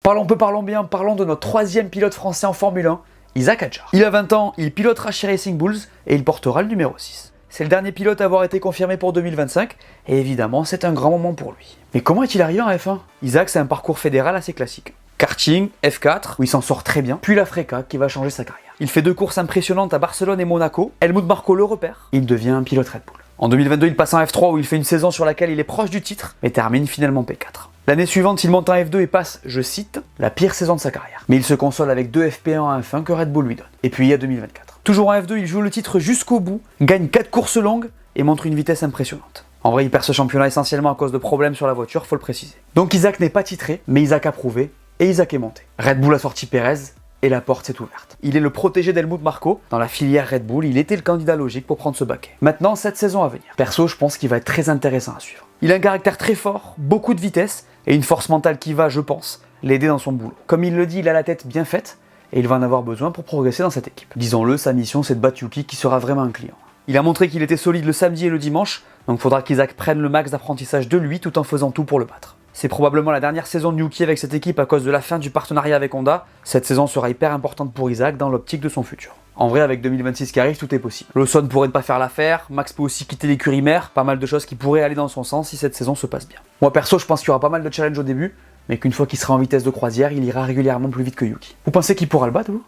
Parlons bien, parlons de notre troisième pilote français en Formule 1, Isaac Hadjar. Il a 20 ans, il pilotera chez Racing Bulls et il portera le numéro 6. C'est le dernier pilote à avoir été confirmé pour 2025 et évidemment c'est un grand moment pour lui. Mais comment est-il arrivé en F1 ? Isaac, c'est un parcours fédéral assez classique. Karting, F4, où il s'en sort très bien, puis la FRECA qui va changer sa carrière. Il fait 2 courses impressionnantes à Barcelone et Monaco, Helmut Marko le repère, il devient un pilote Red Bull. En 2022, il passe en F3 où il fait une saison sur laquelle il est proche du titre, mais termine finalement P4. L'année suivante, il monte en F2 et passe, je cite, la pire saison de sa carrière. Mais il se console avec 2 FP1 en F1 que Red Bull lui donne. Et puis il y a 2024. Toujours en F2, il joue le titre jusqu'au bout, gagne 4 courses longues et montre une vitesse impressionnante. En vrai, il perd ce championnat essentiellement à cause de problèmes sur la voiture, faut le préciser. Donc Isaac n'est pas titré, mais Isaac a prouvé, et Isaac est monté. Red Bull a sorti Pérez, et la porte s'est ouverte. Il est le protégé d'Helmut Marko. Dans la filière Red Bull, il était le candidat logique pour prendre ce baquet. Maintenant, cette saison à venir. Perso, je pense qu'il va être très intéressant à suivre. Il a un caractère très fort, beaucoup de vitesse, et une force mentale qui va, je pense, l'aider dans son boulot. Comme il le dit, il a la tête bien faite, et il va en avoir besoin pour progresser dans cette équipe. Disons-le, sa mission, c'est de battre Yuki, qui sera vraiment un client. Il a montré qu'il était solide le samedi et le dimanche, donc faudra qu'Isaac prenne le max d'apprentissage de lui tout en faisant tout pour le battre. C'est probablement la dernière saison de Yuki avec cette équipe à cause de la fin du partenariat avec Honda. Cette saison sera hyper importante pour Isaac dans l'optique de son futur. En vrai, avec 2026 qui arrive, tout est possible. Lawson pourrait ne pas faire l'affaire, Max peut aussi quitter l'écurie mère, pas mal de choses qui pourraient aller dans son sens si cette saison se passe bien. Moi perso, je pense qu'il y aura pas mal de challenges au début, mais qu'une fois qu'il sera en vitesse de croisière, il ira régulièrement plus vite que Yuki. Vous pensez qu'il pourra le battre, vous ?